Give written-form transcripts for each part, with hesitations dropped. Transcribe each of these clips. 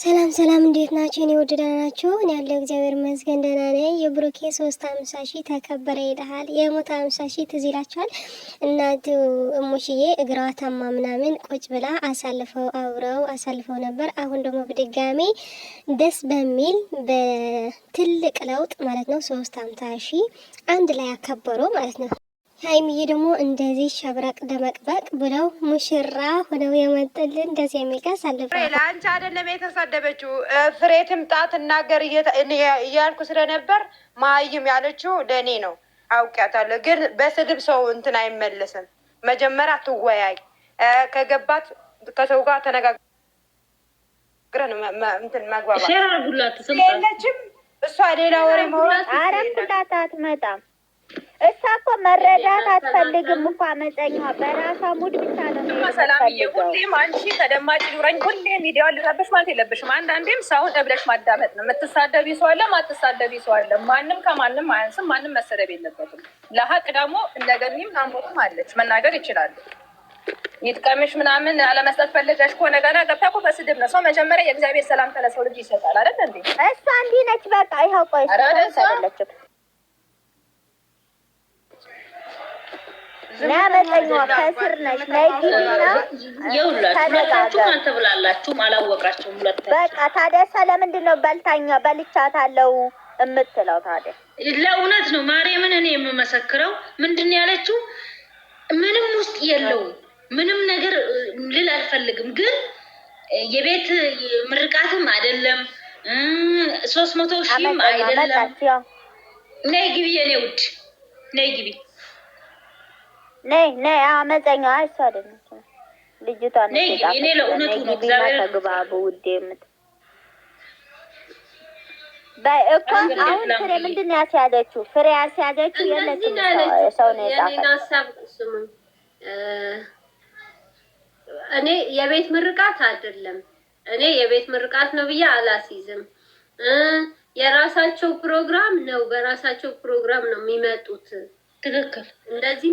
ሰላም ሰላም፣ እንዴት ናችሁ? እኔ ውድ ደህና ናችሁ? እኔ ያለው እግዚአብሔር ይመስገን ደህና ነኝ። የብሩኬ 350 ሺህ ተከበረ ይልሃል። የሞት 50 ሺህ ትዝ ይላችኋል። እናቱ እሙሽዬ እግሯ ታማ ምናምን ቁጭ ብላ አብረው አሳልፈው ነበር። አሁን ደግሞ በድጋሚ ደስ በሚል በትልቅ ለውጥ ማለት ነው 350 ሺህ አንድ ላይ አከበሩ ማለት ነው። ሀይሚዬ ደግሞ እንደዚህ ሸብረቅ ደመቅበቅ ብለው ሙሽራ ሆነው የመጡልን ደስ የሚል ቀን አሳልፈዋል። ለአንቺ አይደለም የተሳደበችው ፍሬ ትምጣ ትናገር እያልኩ ስለነበር ማይም ያለችው ለእኔ ነው። አውቂያታለሁ፣ ግን በስድብ ሰው እንትን አይመለስም። መጀመሪያ ትወያይ፣ ከገባት ከሰው ጋር ተነጋግረን እንትን መግባባት የለችም። እሷ ሌላ ወሬ መውራት አረኩላት አትመጣም። እሷ እኮ መረዳት አትፈልግም እኮ አመፀኛዋ በራሷ ሙድ ብቻ ነው። ሰላምዬ ሁሌም አንቺ ተደማጭ ኑረኝ፣ ሁሌም ሚዲያውን ልረብሽ ማለት የለብሽም። አንዳንዴም ሰውን እብለሽ ማዳመጥ ነው። የምትሳደቢ ሰው አለ፣ ማትሳደቢ ሰው አለ። ማንም ከማንም አያንስም። ማንም መሰደብ የለበትም። ለሀቅ ደግሞ እንደገኒም ናምሮትም አለች፣ መናገር ይችላሉ። ይጥቀምሽ ምናምን አለመስጠት ፈለገሽ ከሆነ ገና ገብታ እኮ በስድብ ነው። ሰው መጀመሪያ የእግዚአብሔር ሰላምታ ለሰው ልጅ ይሰጣል አይደል እንዴ? እሷ እንዲህ ነች በቃ። ይኸው ቆይ አይደለችም ለመጠኛዋ ከስር ነች። ሁለታችሁም አልተብላላችሁም፣ አላወቃችሁም። በቃ ታዲያ እሷ ለምንድን ነው በልቻታለሁ የምትለው? ታዲያ ለእውነት ነው ማርያምን እኔ የምመሰክረው ምንድን ነው ያለችው? ምንም ውስጥ የለውም ምንም ነገር ልል አልፈልግም፣ ግን የቤት ምርቃትም አይደለም 300 ሺህም አይደለም። ነይ ግቢ የኔ ውድ ነይ ግቢ ነይ አመፀኛዋ እሷ አይደለች ልጅቷ ነች። እኔ ለእውነቱ ነው እግዚአብሔር ተግባቡ ውዴ እኮ አሁን ፍሬ ምንድን ነው ያስያዘችው? ፍሬ ያስያዘችው የለችም። ሰው ነው የጻፈው። እኔ የቤት ምርቃት አይደለም፣ እኔ የቤት ምርቃት ነው ብዬ አላስይዝም። የራሳቸው ፕሮግራም ነው፣ በራሳቸው ፕሮግራም ነው የሚመጡት። ትክክል። እንደዚህ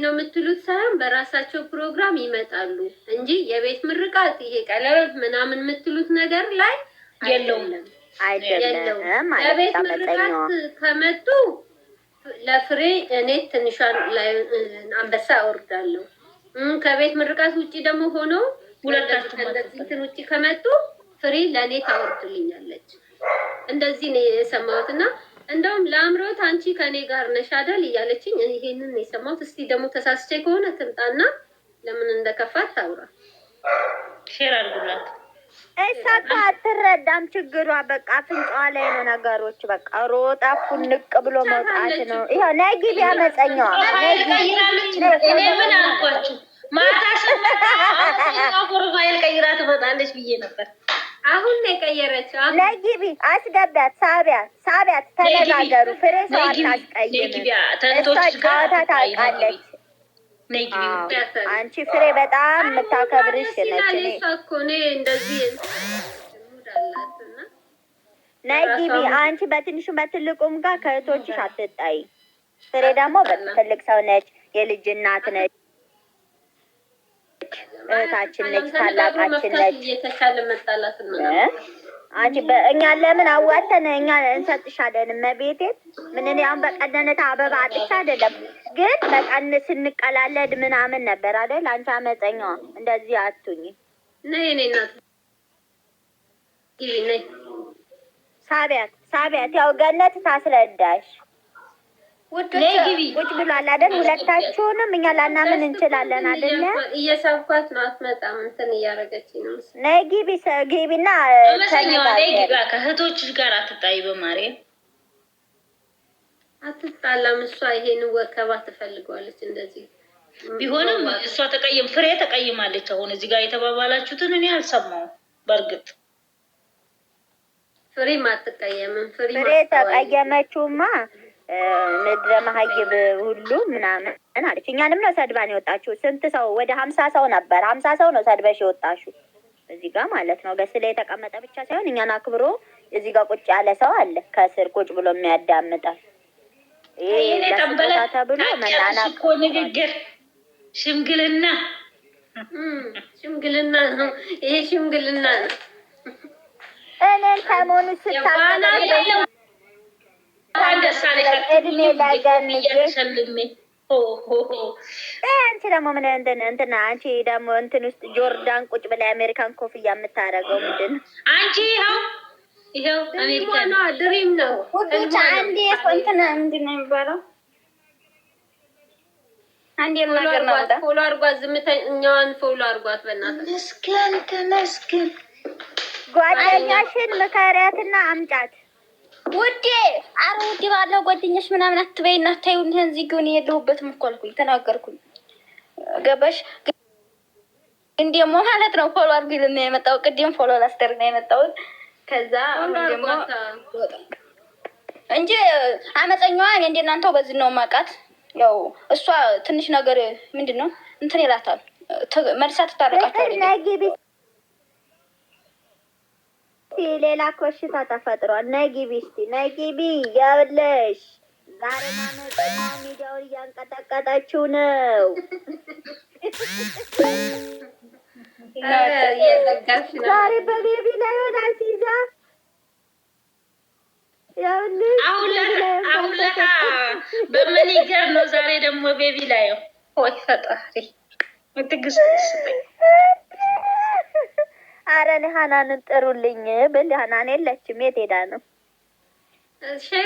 ነው የምትሉት ሳይሆን በራሳቸው ፕሮግራም ይመጣሉ እንጂ የቤት ምርቃት ይሄ ቀለበት ምናምን የምትሉት ነገር ላይ አይደለም። የቤት ምርቃት ከመጡ ለፍሬ እኔ ትንሿን አንበሳ አወርዳለሁ። ከቤት ምርቃት ውጪ ደግሞ ሆኖ ሁለታችሁ እንደዚህ ውጪ ከመጡ ፍሬ ለእኔ ታወርድልኛለች። እንደዚህ ነው የሰማሁትና እንደውም ለአምሮት አንቺ ከኔ ጋር ነሽ አይደል እያለችኝ ይሄንን የሰማሁት። እስቲ ደግሞ ተሳስቼ ከሆነ ትምጣና ለምን እንደከፋት ታውራ። ሼር አድርጉላት። እሷ አትረዳም ችግሯ። በቃ አፍንጫዋ ላይ ነው ነገሮች። በቃ ሮጣ ፉንቅ ብሎ መውጣት ነው። ይኸው ነይ ግቢ አመፀኛዋ ነይ ግቢ። እኔ ምን አልኳችሁ? ማታ ፕሮፋይል ቀይራ ትመጣለች ብዬ ነበር። አሁን ነው የቀየረችው። ነይ ግቢ አስገቢያት፣ ሳቢያት ተነጋገሩ። ፍሬ ሰው አታስቀይም። እሷ ጨዋታ ታውቃለች። አንቺ ፍሬ በጣም የምታከብርሽ ነች። ነይ ግቢ አንቺ በትንሹ በትልቁም ጋር ከእህቶችሽ አትጣይ። ፍሬ ደግሞ በትልቅ ሰው ነች፣ የልጅ እናት ነች፣ እህታችን ነች፣ ታላቃችን ነች። የተሻለ መጣላት ነው። አንቺ በእኛ ለምን አዋተን እኛ እንሰጥሻለን። መቤቴ ምን እኔ አሁን በቀደነታ አበባ አጥቻ አይደለም፣ ግን በቀን ስንቀላለድ ምናምን ነበር አይደል? አንቺ አመፀኛዋ እንደዚህ አትሁኝ። ነይ እናት ነይ ሳቢያት ያው ገነት ታስረዳሽ። ቁጭ ብሏል አይደል? ሁለታችሁንም እኛ ላናምን እንችላለን አይደል? እየሳብኳት ነው። አትመጣም እንትን እያደረገችኝ ነው። ነይ ግቢና ከእህቶችሽ ጋር አትጣይ። በማርያም አትጣላም። እሷ ይሄን ወከባ ትፈልገዋለች። እንደዚህ ቢሆንም እሷ ፍሬ ተቀይማለች። አሁን እዚህ ጋር የተባባላችሁትን እኔ አልሰማሁም። በእርግጥ ፍሬ አትቀየምም። ፍሬ ተቀየመችውማ ምድረ መሀይብ ሁሉ ምናምን አለች። እኛንም ነው ሰድባን የወጣችሁ። ስንት ሰው ወደ 50 ሰው ነበር። 50 ሰው ነው ሰድበሽ የወጣችሁ እዚህ ጋር ማለት ነው። ገስለ የተቀመጠ ብቻ ሳይሆን እኛን አክብሮ እዚህ ጋር ቁጭ ያለ ሰው አለ ከስር ቁጭ ብሎ የሚያዳምጣል። ይሄ ተብሎ መናናቅ እኮ ንግግር ሽምግልና ነው። ይሄ ሽምግልና ነው። እኔን ሰሞኑ ስታገናኝ እድሜ ላገንዬ አንቺ ደግሞ ምን እንትና አንቺ ደግሞ እንትን ውስጥ ጆርዳን ቁጭ ብላ የአሜሪካን ኮፍያ የምታደርገው ምንድን ነው? አንቺ ይኸው አሜሪካን ድሪም ነው። አንዴ እንትን ምንድን ነው የሚባለው? አንዴ ነገር ነው ፎሎ አድርጓት፣ ዝምተኛዋን ፎሎ አድርጓት። በእናትህ ተመስገን ጓደኛሽን ምከሪያትና አምጫት ውዴ። አረ ውዴ ባለው ጓደኛሽ ምናምን አትበይና ታዩን እዚህ ግን የለሁበትም እኮ አልኩኝ፣ ተናገርኩኝ። ገባሽ? ግን ደግሞ ማለት ነው ፎሎ አድርጉኝ ልና የመጣው ቅድም ፎሎ ላስደርግ ነው የመጣው። ከዛ ደግሞ እንጂ አመፀኛዋ እኔ እንደናንተው በዚህ ነው ማቃት። ያው እሷ ትንሽ ነገር ምንድን ነው እንትን ይላታል፣ መልሳ ትታረቃቸዋለች። ሌላ ኮሽታ ተፈጥሯል። ነይ ግቢ እስኪ ነይ ግቢ። ያብለሽ ዛሬ ማነው ሚዲያውን እያንቀጠቀጠችው ነው። ዛሬ በቤቢ ላይ ሆና ሲይዛ አሁን ለታ በመኒገር ነው። ዛሬ ደግሞ ቤቢ ላይ ወይ ፈጣሪ ትግስት ስጠኝ። አረ ሀናንን ጥሩልኝ ብል ሀናን የለችም። የት ሄዳ ነው?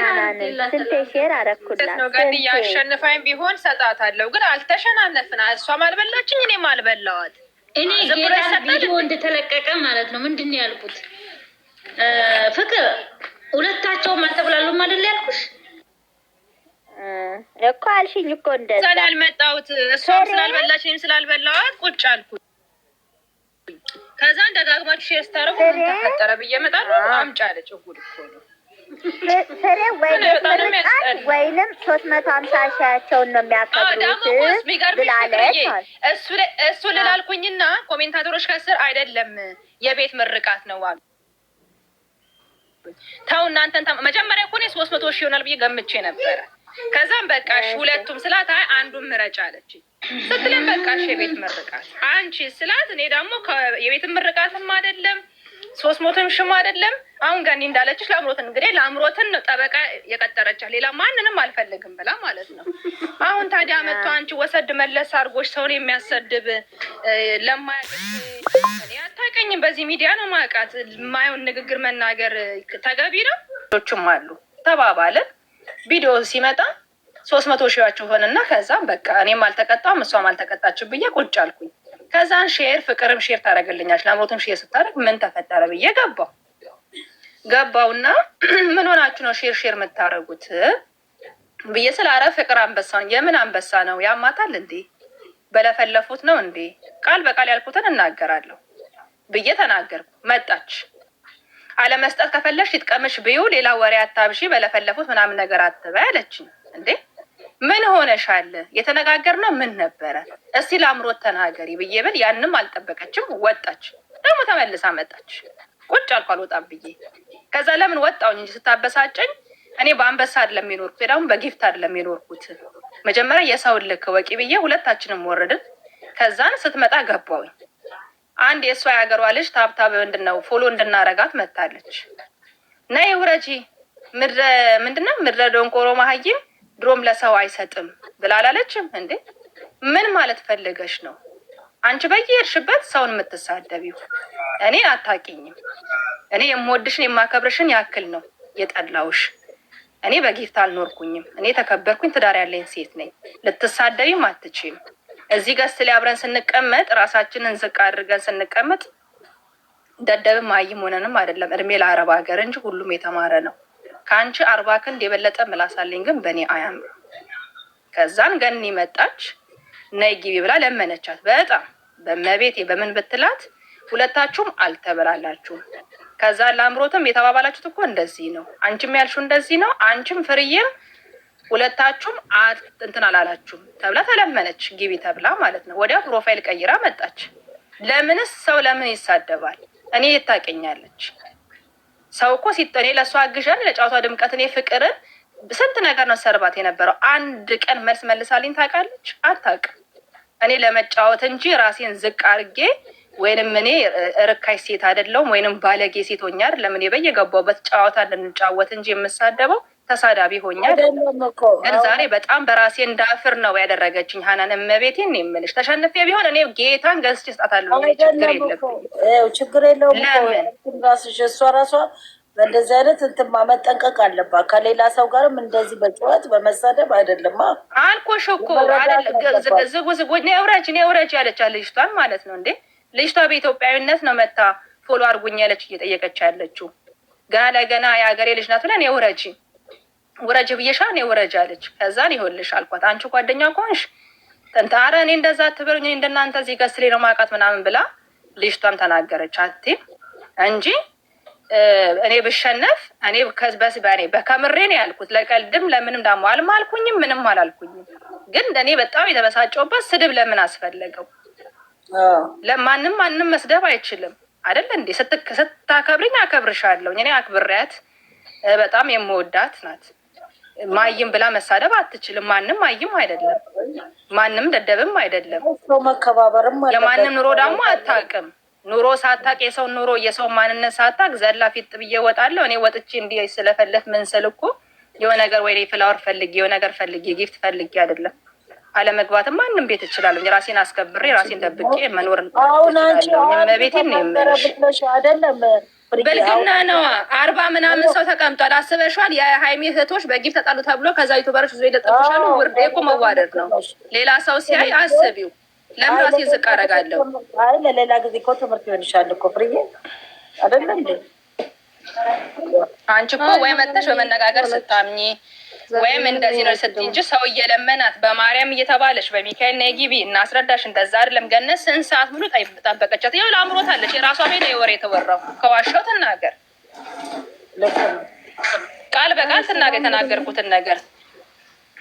ሀናንን ስንቴ ሼር አረኩላት። ገድያ አሸንፋኝ ቢሆን ሰጣታለሁ፣ ግን አልተሸናነፍን። እሷም አልበላችኝ እኔም አልበላዋት። እኔ ጌታ ቪዲዮ እንደተለቀቀ ማለት ነው ምንድን ነው ያልኩት? ፍቅር ሁለታቸውም አልተብላሉም አይደል ያልኩሽ እኮ አልሽኝ እኮ እንደዛ ስላልመጣሁት እሷም ስላልበላች እኔም ስላልበላዋት ቁጭ አልኩት። ከዛ እንደጋግማችሁ ሼር ስታረጉ ምን ተፈጠረ ብዬ እመጣለሁ። አምጪ አለች። ጉድ እኮ ነው። ፍሬ ወይንም 350 ሺያቸውን ነው የሚያከብሩት ብላለች። እሱ ልላልኩኝና ኮሜንታተሮች ከስር አይደለም የቤት ምርቃት ነው አሉ። ተው እናንተን መጀመሪያ እኮ እኔ 300 ሺህ ይሆናል ብዬ ገምቼ ነበረ። ከዛም በቃ እሺ ሁለቱም ስላት አይ አንዱን ምረጭ አለች ስትለን በቃ እሺ የቤት ምርቃት አንቺ ስላት እኔ ደግሞ የቤት ምርቃትም አይደለም 300 ሺህም አይደለም። አሁን ጋር እንዳለችሽ ለአምሮትን እንግዲህ ለአምሮትን ነው ጠበቃ የቀጠረቻት ሌላ ማንንም አልፈልግም ብላ ማለት ነው። አሁን ታዲያ መጥቶ አንቺ ወሰድ መለስ አድርጎሽ ሰውን የሚያሰድብ ለማያውቅሽ እኔ አታውቅኝም። በዚህ ሚዲያ ነው ማውቃት። የማይሆን ንግግር መናገር ተገቢ ነው። ዶችም አሉ ተባባልን። ቪዲዮ ሲመጣ 300 ሺያቸው ሆነና ከዛም በቃ እኔም አልተቀጣም እሷም አልተቀጣችም ብዬ ቁጭ አልኩኝ። ከዛን ሼር ፍቅርም ሼር ታደርግልኛች ለአምሮትም ሼር ስታደርግ ምን ተፈጠረ ብዬ ገባውና ምን ሆናችሁ ነው ሼር የምታደርጉት ብዬ ስላረ ፍቅር አንበሳ የምን አንበሳ ነው ያማታል እንዴ በለፈለፉት ነው እንዴ ቃል በቃል ያልኩትን እናገራለሁ ብዬ ተናገርኩ። መጣች አለመስጠት ከፈለሽ ይጥቀምሽ ብዩ ሌላ ወሬ አታብሺ በለፈለፉት ምናምን ነገር አትበይ አለችኝ። እንዴ ምን ሆነሻል? የተነጋገርነው ምን ነበረ? እስቲ ለአምሮት ተናገሪ ብዬ ብል ያንም አልጠበቀችም። ወጣች። ደግሞ ተመልሳ መጣች። ቁጭ አልኩ አልወጣም ብዬ። ከዛ ለምን ወጣውኝ እንጂ ስታበሳጨኝ እኔ በአንበሳ አይደለም የኖርኩት ደግሞ በጊፍት አይደለም የኖርኩት። መጀመሪያ የሰውን ልክ ወቂ ብዬ ሁለታችንም ወረድን። ከዛን ስትመጣ ገባውኝ። አንድ የእሷ ያገሯ ልጅ ታብታብ ምንድነው ፎሎ እንድናረጋት መታለች። ነይ ውረጂ ምንድነው ምድረ ደንቆሮ መሀይም ድሮም ለሰው አይሰጥም ብላላለችም እንዴ ምን ማለት ፈልገሽ ነው? አንቺ በየሄድሽበት ሰውን የምትሳደቢው እኔ አታውቂኝም። እኔ የምወድሽን የማከብርሽን ያክል ነው የጠላውሽ። እኔ በጊፍት አልኖርኩኝም። እኔ ተከበርኩኝ፣ ትዳር ያለኝ ሴት ነኝ። ልትሳደቢም አትችይም። እዚህ ገስት ላይ አብረን ስንቀመጥ ራሳችንን ዝቅ አድርገን ስንቀመጥ ደደብም አይም ሆነንም አይደለም። እድሜ ለአረብ ሀገር እንጂ ሁሉም የተማረ ነው። ከአንቺ 40 ክንድ የበለጠ ምላሳለኝ፣ ግን በእኔ አያምር። ከዛን ገኒ መጣች። ነይ ግቢ ብላ ለመነቻት። በጣም በመቤት በምን ብትላት ሁለታችሁም አልተበላላችሁም። ከዛ ለአምሮትም የተባባላችሁት እኮ እንደዚህ ነው። አንቺም ያልሽው እንደዚህ ነው። አንቺም ፍርዬም ሁለታችሁም እንትን አላላችሁም ተብላ ተለመነች። ግቢ ተብላ ማለት ነው። ወዲያ ፕሮፋይል ቀይራ መጣች። ለምንስ ሰው ለምን ይሳደባል? እኔ ይታቀኛለች ሰው እኮ ሲጠኔ ለእሷ አግዣን ለጫውቷ ድምቀት እኔ ፍቅርን ስንት ነገር ነው ሰርባት የነበረው። አንድ ቀን መልስ መልሳልኝ ታውቃለች? አታውቅም። እኔ ለመጫወት እንጂ ራሴን ዝቅ አድርጌ ወይንም እኔ ርካሽ ሴት አይደለሁም ወይንም ባለጌ ሴት ሆኛር ለምን በየገባሁበት ጨዋታ እንድንጫወት እንጂ የምሳደበው ተሳዳቢ ሆኛል። ግን ዛሬ በጣም በራሴ እንዳፍር ነው ያደረገችኝ ሀናን። እመቤቴን ነው የምልሽ። ተሸንፌ ቢሆን እኔ ጌታን ገዝቼ ስጣታለሁ። ችግር የለብኝም። ችግር የለውም። ራስሽ እሷ ራሷ በእንደዚህ አይነት እንትን መጠንቀቅ አለባት። ከሌላ ሰው ጋርም እንደዚህ በጩኸት በመሳደብ አይደለም አልኩሽ እኮ ዝጉ ውረጅ ያለቻት ልጅቷን ማለት ነው እንዴ። ልጅቷ በኢትዮጵያዊነት ነው መታ ፎሎ አድርጉኝ ያለች እየጠየቀች ያለችው። ገና ለገና የሀገሬ ልጅ ናት ብለን ውረጅ ብዬሻ እኔ ውረጅ አለች። ከዛን ይሆንልሽ አልኳት። አንቺ ጓደኛ ከሆንሽ ኧረ እኔ እንደዛ አትበሉኝ እንደናንተ እዚህ ገስሌ ነው ማውቃት ምናምን ብላ ልጅቷም ተናገረች። አትይም እንጂ እኔ ብሸነፍ እኔ በኔ በከምሬ ነው ያልኩት። ለቀልድም ለምንም ደግሞ አልማልኩኝም ምንም አላልኩኝም። ግን እኔ በጣም የተበሳጨውበት ስድብ ለምን አስፈለገው? ማንም መስደብ አይችልም አይደለ እንዴ? ስታከብርኝ አከብርሻለሁ። እኔ አክብሬያት በጣም የምወዳት ናት። ማይም ብላ መሳደብ አትችልም። ማንም ማይም አይደለም፣ ማንም ደደብም አይደለም። የማንም ኑሮ ደግሞ አታውቅም። ኑሮ ሳታቅ የሰው ኑሮ የሰው ማንነት ሳታቅ ዘላ ፊት ብዬ እወጣለሁ። እኔ ወጥቼ እንዲህ ስለፈለፍ ምን ስል እኮ የሆነ ነገር ወይ ፍላወር ፈልጌ የሆነ ነገር ፈልጌ ጊፍት ፈልጌ አይደለም። አለመግባትም ማንም ቤት እችላለሁ። ራሴን አስከብሬ ራሴን ደብቄ መኖር ቤቴን ነው የምልሽ። ብልግና ነዋ። 40 ምናምን ሰው ተቀምጧል። አስበሽዋል? የሀይሚ እህቶች በጊፍ ተጣሉ ተብሎ ከዛ ዩቱበሮች ዙ ይለጠፉሻሉ። ውርዴ እኮ መዋደድ ነው። ሌላ ሰው ሲያይ አስቢው። ለምን ራሴን ዝቅ አደርጋለሁ? አይ ለሌላ ጊዜ እኮ ትምህርት ይሆንሻል እኮ ፍርዬ አይደለ እንዴ? አንቺ እኮ ወይ መተሽ በመነጋገር ስታምኚ ወይም እንደዚህ ነው ስትይ እንጂ ሰው እየለመናት በማርያም እየተባለች በሚካኤል ነይ ግቢ እናስረዳሽ እንደዛ አይደለም። ገነት ስንት ሰዓት ሙሉ ጠበቀቻት። ይኸው ለአምሮታለች። የራሷ ቤት የወሬ የተወራው ከዋሻው ትናገር፣ ቃል በቃል ትናገር። የተናገርኩትን ነገር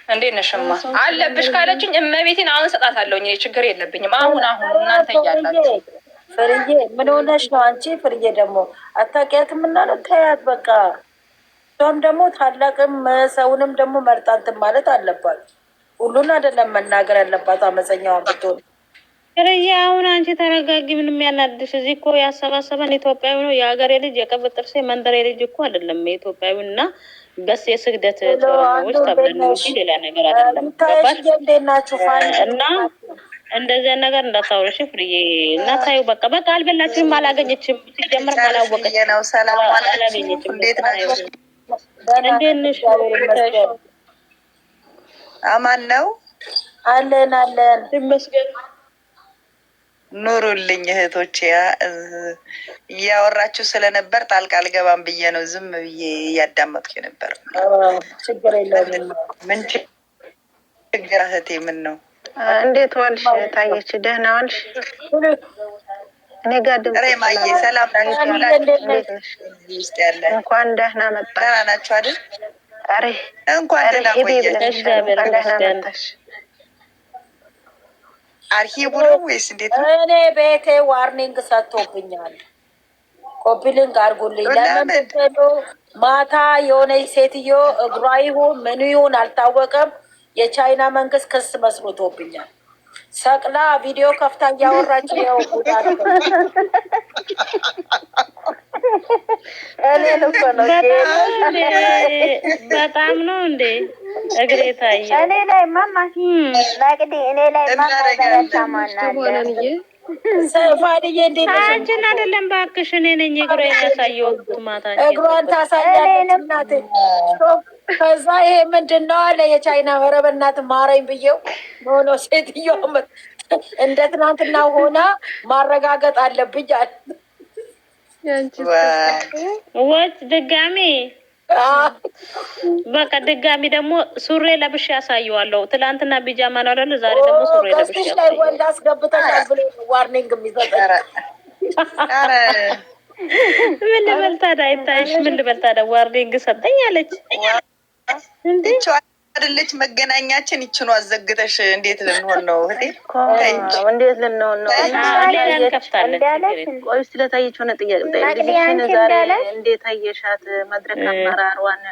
እንዴት ነሽማ አለብሽ ካለችኝ እመቤቴን አሁን ሰጣታለሁ። እኔ ችግር የለብኝም። አሁን እናንተ እያላችሁ ፍርዬ ምን ሆነሽ ነው አንቺ? ፍርዬ ደግሞ አታውቂያትም እና ነው ተያት በቃ። እሷም ደግሞ ታላቅም ሰውንም ደግሞ መርጣንትን ማለት አለባት። ሁሉን አይደለም መናገር ያለባት አመፀኛዋን ብትሆን። ፍርዬ አሁን አንቺ ተረጋጊ። ምንም ያናድሽ? እዚህ እኮ ያሰባሰበን ኢትዮጵያዊ ነው። የሀገሬ ልጅ የቅብጥ ጥርሴ መንደሬ ልጅ እኮ አይደለም። የኢትዮጵያዊ እና በስ የስግደት ተወራዎች ተብለን እንጂ ሌላ ነገር አይደለም። ገባሽ? እና እንደዚያ ነገር እንዳታውረሽ ፍርዬ። እና ታዩ በቃ አልበላችንም፣ አላገኘችም፣ ሲጀምር አላወቀችም፣ አላገኘችም። እንዴት ነሽ? አማን ነው አለን ይመስገን። ኑሩልኝ እህቶቼ። እያወራችሁ ስለነበር ጣልቃ አልገባም ብዬ ነው ዝም ብዬ እያዳመጥኩ ነበር። ችግር የለም። ምን ችግር እህቴ? ምን ነው? እንዴት ዋልሽ? ታየች ደህና ዋልሽ? እኔ ጋር ማየ ሰላም ናችሁ? ውስጥ ያለ እንኳን ደህና መጣሽ። ደህና ናችሁ አይደል? አሬ እንኳን ደህና ቆየሽ። መጣሽ። አርሂቡ ነው ወይስ እንዴት ነው? እኔ ቤቴ ዋርኒንግ ሰጥቶብኛል። ኮፒሊንግ አድርጉልኝ። ለምን ማታ የሆነች ሴትዮ እግሯ ይሁን ምን ይሁን አልታወቀም፣ የቻይና መንግስት ክስ መስርቶብኛል። ሰቅላ ቪዲዮ ከፍታ እያወራች ነው። በጣም ነው እንዴ እግሬ ታየ። እኔ ላይ ማማ ላቅዲ እኔ ላይ ማማ ሰፋድዬ እንዴት ነሽ? አንቺን አይደለም እባክሽ፣ እኔ ነኝ እግሬን ያሳየሁት ማታ። እግሯን ታሳያለች እናቴ። ከዛ ይሄ ምንድን ነው አለ የቻይና ኧረ በእናትህ ማረኝ ብዬው ሆኖ ሴትዮ እንደ ትናንትና ሆና ማረጋገጥ አለብኝ አለ። ወጭ ድጋሚ በቃ ድጋሚ ደግሞ ሱሬ ለብሼ ያሳየዋለሁ። ትላንትና ቢጃማ ነው አይደል? ዛሬ ደግሞ ሱሬ ለብሼ ያሳየዋለሁ። ወንድ አስገብተሻል ብሎ ዋርኒንግ የሚሰጠኝ ምን ልበል ታዲያ? አይታይሽ? ምን ልበል ታዲያ? ዋርኒንግ ሰጠኝ አለች እንዴ? አይደለች መገናኛችን ይችኑ አዘግተሽ እንዴት ልንሆን ነው እህቴ? እንዴት ልንሆን ነው? ሌላ እንከፍታለን። ቆይ ስለታየች ሆነ ጥያቄ ልጅሽን ዛሬ እንዴት አየሻት? መድረክ አመራሯን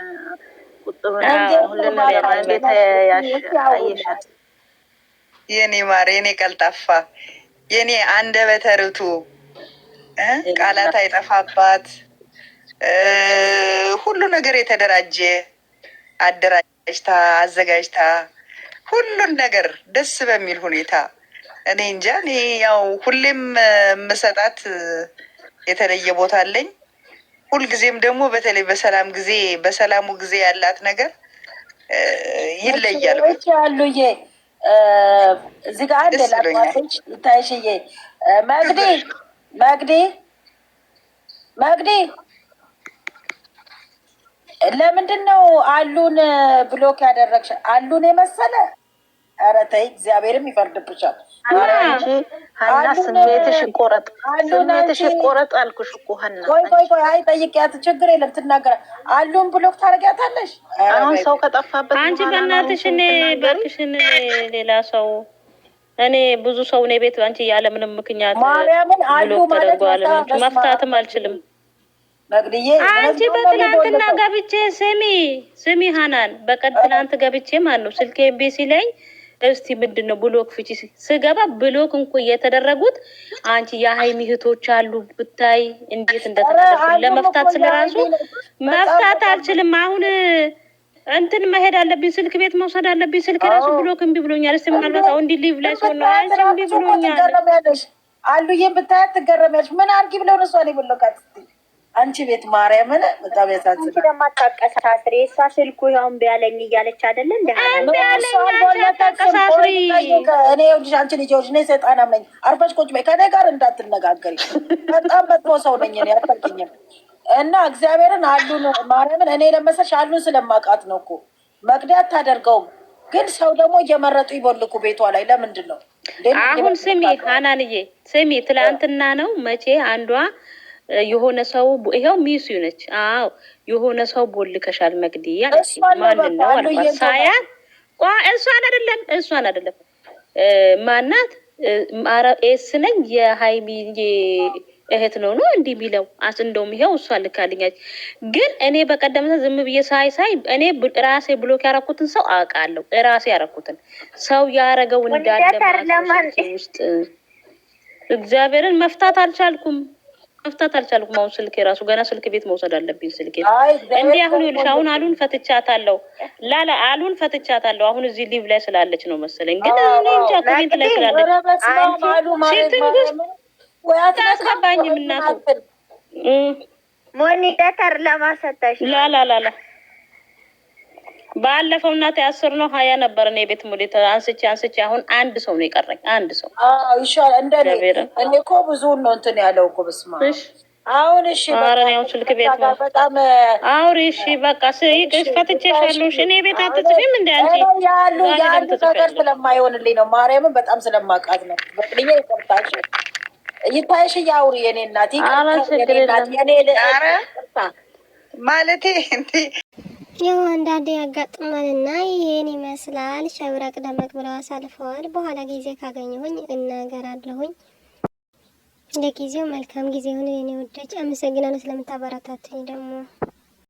ቁጥሩን ሁሉን ነገር እንዴት አየሻት? የኔ ማር፣ የኔ ቀልጣፋ፣ የኔ አንደበተ ርቱዕ ቃላት አይጠፋባት ሁሉ ነገር የተደራጀ አደራጅታ አዘጋጅታ ሁሉን ነገር ደስ በሚል ሁኔታ እኔ እንጃ። እኔ ያው ሁሌም የምሰጣት የተለየ ቦታ አለኝ። ሁልጊዜም ደግሞ በተለይ በሰላሙ ጊዜ ያላት ነገር ይለያል። ያሉዬ እዚህ ጋር አንድ ላቋቶች ይታይሽዬ መግዲ ለምንድን ነው አሉን ብሎክ ያደረግሽ? አሉን የመሰለ ኧረ ተይ፣ እግዚአብሔርም ይፈርድብሻል። ሀና ስሜትሽ ይቆረጥ አልኩሽ እኮ ሀና። ቆይ አይ ጠይቂያት፣ ችግር የለም ትናገራ። አሉን ብሎክ ታደርጊያታለሽ? አሁን ሰው ከጠፋበት አንቺ በእናትሽ እኔ እባክሽን ሌላ ሰው እኔ ብዙ ሰው እኔ ቤት አንቺ ያለ ምንም ምክንያት ማርያምን አሉ ማለት ነው። መፍታትም አልችልም። መግድዬ አንቺ በትናንትና ገብቼ ስሚ ሀናን በቀድናንት ገብቼ ማን ነው ስልኬ ኤምቢሲ ላይ እስቲ ምንድነው ብሎክ ፍቺ ስገባ ብሎክ እንኳ የተደረጉት አንቺ የሀይሚ እህቶች አሉ ብታይ እንዴት እንደተናደፉ ለመፍታት ስለራሱ መፍታት አልችልም። አሁን እንትን መሄድ አለብኝ፣ ስልክ ቤት መውሰድ አለብኝ። ስልክ ራሱ ብሎክ እምቢ ብሎኛል። እስቲ ምናልባት አሁን እንዲ ሊቭ ላይ ሲሆን ነው አንቺ እምቢ ብሎኛል። አሉዬን ብታያት ትገረሚያለሽ። ምን አድርጊ ብለው ነው እሷን የበለካት አንቺ ቤት ማርያምን በጣም ያሳዝናል። አንቺ ደግሞ አታቀሳስሪ። እሷ ስልኩ ያው እምቢ አለኝ እያለች አይደለ እንዴ? እኔ ይኸውልሽ አንቺ ልጅ እኔ ሰይጣናም ነኝ። አርፈሽ ቁጭ በይ፣ ከኔ ጋር እንዳትነጋገሪ። በጣም መጥፎ ሰው ነኝ እኔ አታውቂኝም። እና እግዚአብሔርን አሉን ማርያምን እኔ ለመሰልሽ አሉን ስለማውቃት ነው እኮ መቅደት አታደርገውም። ግን ሰው ደግሞ እየመረጡ ይቦልኩ ቤቷ ላይ ለምንድን ነው? አሁን ስሚ ሀናንዬ ስሚ፣ ትላንትና ነው መቼ አንዷ የሆነ ሰው ይሄው ሚሱ ነች። አዎ የሆነ ሰው ቦልከሻል መግዲ ያለች ማን ነው አልኳት። ሳያት እሷን አይደለም ማናት ኤስ ነኝ የሀይሚ እህት ነው እንዲህ የሚለው እንደውም ይሄው እሷ ልካልኛለች። ግን እኔ በቀደምታ ዝም ብዬ ሳይ እኔ ራሴ ብሎክ ያረኩትን ሰው አውቃለሁ። ራሴ ያረኩትን ሰው ያረገው እንዳለ ማለት ውስጥ እግዚአብሔርን መፍታት አልቻልኩም። አሁን ስልክ የራሱ ገና ስልክ ቤት መውሰድ አለብኝ። ስልክ እንዴ አሁን ይልሽ አሁን አሉን ፈትቻታለሁ። አሉን ፈትቻታለሁ። አሁን እዚህ ሊቭ ላይ ስላለች ነው መሰለኝ። ግን እኔ እንጃ ኮሜንት ላይ ስላለች አታስገባኝም እናቱ ሞኒተር ለማሰጠሽ ላላላላ ባለፈው እናቴ 10 ነው 20 ነበር እኔ ቤት ሙሌት አንስቼ አሁን አንድ ሰው ነው የቀረኝ። አንድ ሰው ይሻላል እንደኔ እኔ እኮ ብዙ ነው እንትን ያለው እኮ በስማ አሁን እሺ ማረኛው ስልክ ቤት ነው በጣም አውሪ እሺ በቃ ስይቅሽ ፈትቼሻለሁ። እኔ ቤት አትጥፊም እንዴ አንቺ ያሉ ነገር ስለማይሆንልኝ ነው ማርያምን በጣም ስለማቃት ነው። በቅልኛ ይቆርጣሽ ይታይሽ ያውሪ የኔ እናት ማለቴ እንዴ ያው አንዳንዴ ያጋጥማልና ይሄን ይመስላል። ሸብረቅ ደመቅ ብለው አሳልፈዋል። በኋላ ጊዜ ካገኘሁኝ እናገራለሁኝ። ለጊዜው መልካም ጊዜ ሆነ የኔ ወዳጅ። አመሰግናለሁ ስለምታበረታቱኝ ደግሞ